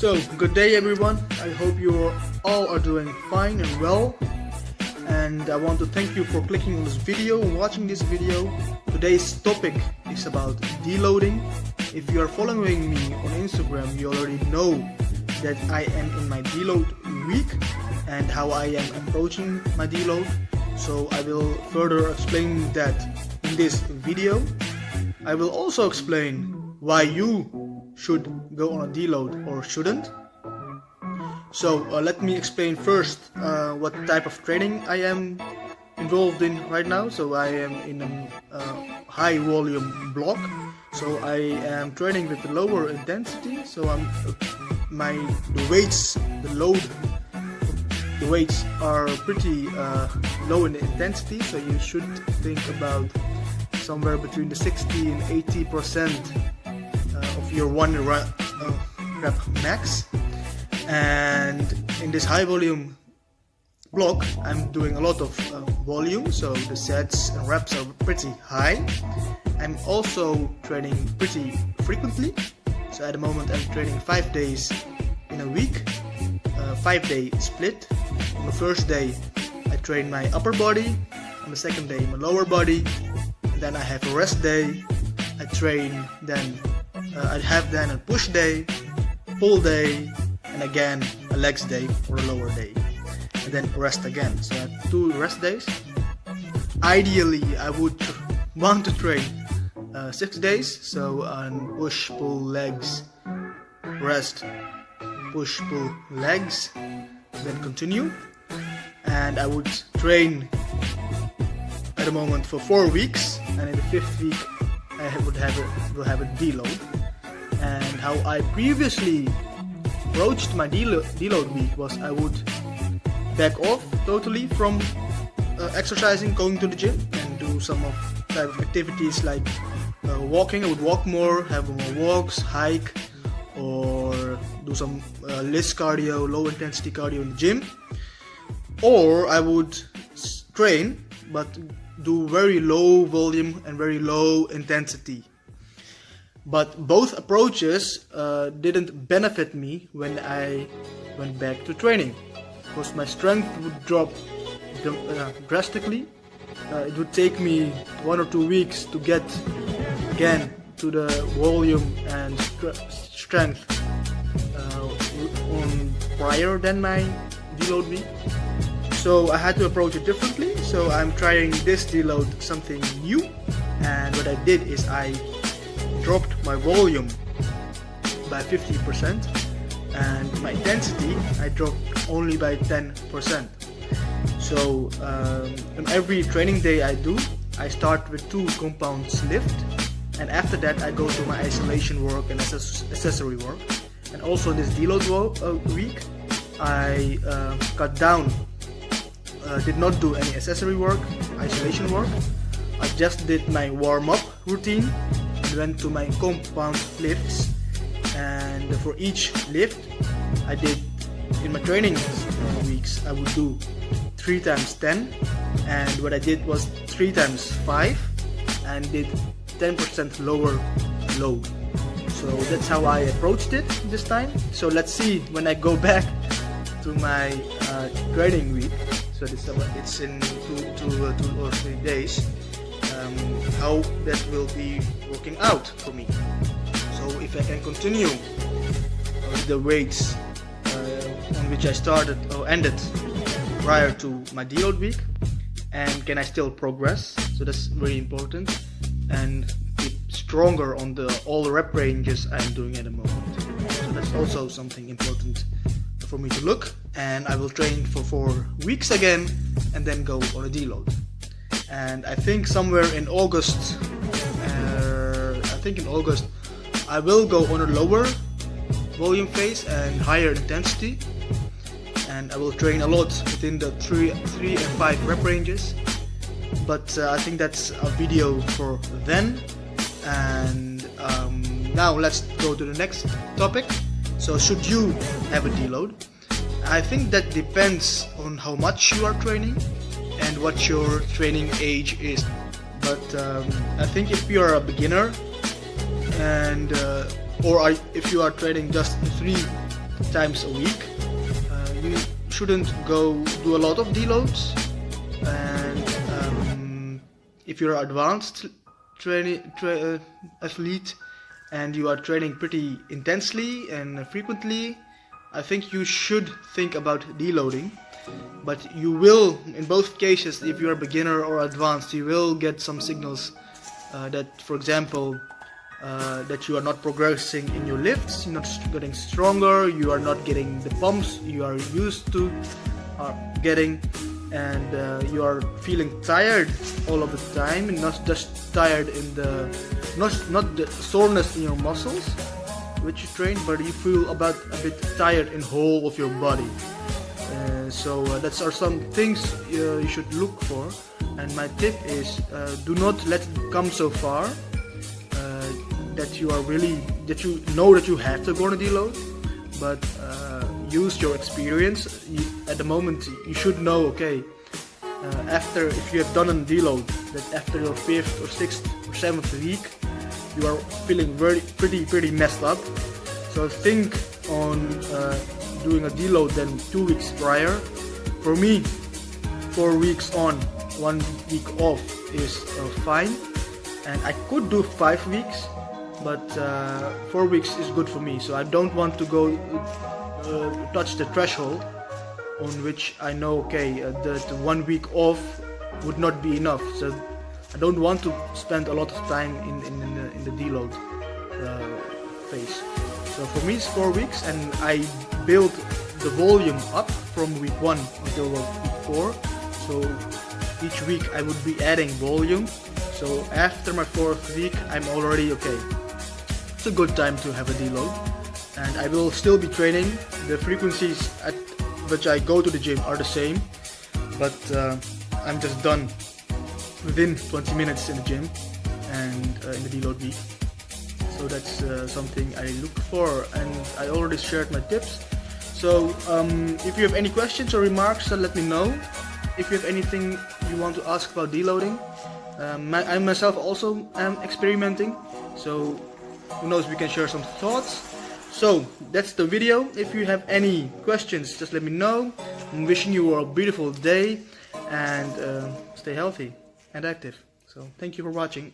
So, good day everyone. I hope you all are doing fine and well. And I want to thank you for clicking on this video and watching this video. Today's topic is about deloading. If you are following me on Instagram, you already know that I am in my deload week and how I am approaching my deload. So I will further explain that in this video. I will also explain why you should go on a deload or shouldn't. So let me explain first what type of training I am involved in right now. So I am in a high volume block. So I am training with the lower intensity. So the weights, the weights are pretty low in intensity. So you should think about somewhere between the 60 and 80% of your one rep max. And in this high volume block I'm doing a lot of volume, so the sets and reps are pretty high. I'm also training pretty frequently, so at the moment I'm training 5 days in a week, 5-day split. On the first day I train my upper body, on the second day my lower body, and then I have a rest day. I train then I have then a push day, pull day, and again a legs day or a lower day, and then rest again. So I have 2 rest days. Ideally I would want to train 6 days, so on push, pull, legs, rest, push, pull, legs, then continue. And I would train at the moment for 4 weeks, and in the 5th week I will have a deload. And how I previously approached my deload week was I would back off totally from exercising, going to the gym, and do some type of activities like walking. I would walk more, have more walks, hike, or do some less cardio, low intensity cardio in the gym. Or I would train but do very low volume and very low intensity. But both approaches didn't benefit me when I went back to training, because my strength would drop drastically. It would take me 1 or 2 weeks to get again to the volume and strength on prior than my deload week. So I had to approach it differently. So I'm trying this deload something new, and what I did is I dropped my volume by 50% and my intensity I dropped only by 10%. So on every training day I do, I start with 2 compounds lift, and after that I go to my isolation work and accessory work. And also this deload week I cut down, did not do any accessory work, isolation work. I just did my warm-up routine, went to my compound lifts, and for each lift I did in my training weeks I would do 3 times 10, and what I did was 3 times 5 and did 10% lower load. So that's how I approached it this time. So let's see when I go back to my training week, so it's in 2 or 3 days, how that will be working out for me. So if I can continue the weights on which I started or ended prior to my deload week, and can I still progress, so that's very important, and keep stronger on all the rep ranges I'm doing at the moment. So that's also something important for me to look. And I will train for 4 weeks again and then go on a deload. And I think somewhere in August, I will go on a lower volume phase and higher intensity, and I will train a lot within the 3 and 5 rep ranges. But I think that's a video for then. And now let's go to the next topic. So should you have a deload? I think that depends on how much you are training and what your training age is. But I think if you are a beginner and or if you are training just 3 times a week. You shouldn't go do a lot of deloads, and if you're an advanced athlete and you are training pretty intensely and frequently, I think you should think about deloading. But you will, in both cases, if you're a beginner or advanced, you will get some signals that, for example, that you are not progressing in your lifts, you're not getting stronger, you are not getting the pumps you are used to getting, and you are feeling tired all of the time, and not just tired in the not the soreness in your muscles which you train, but you feel a bit tired in whole of your body. So that are some things you should look for, and my tip is do not let it come so far that you know that you have to go on a deload, but use your experience. At the moment you should know, okay, if you have done a deload, that after your 5th or 6th or 7th week you are feeling pretty messed up. So think on doing a deload then 2 weeks prior. For me, 4 weeks on, 1 week off is fine, and I could do 5 weeks, but 4 weeks is good for me. So I don't want to go touch the threshold on which I know, okay, that 1 week off would not be enough. So I don't want to spend a lot of time in the deload phase. So for me it's 4 weeks, and I build the volume up from week 1 until week 4. So each week I would be adding volume. So after my 4th week I'm already okay. It's a good time to have a deload, and I will still be training. The frequencies at which I go to the gym are the same, but I'm just done within 20 minutes in the gym and in the deload week. So that's something I look for, and I already shared my tips. So if you have any questions or remarks, let me know. If you have anything you want to ask about deloading, I myself also am experimenting, so who knows, we can share some thoughts. So that's the video. If you have any questions, just let me know. I'm wishing you a beautiful day, and stay healthy and active. So thank you for watching.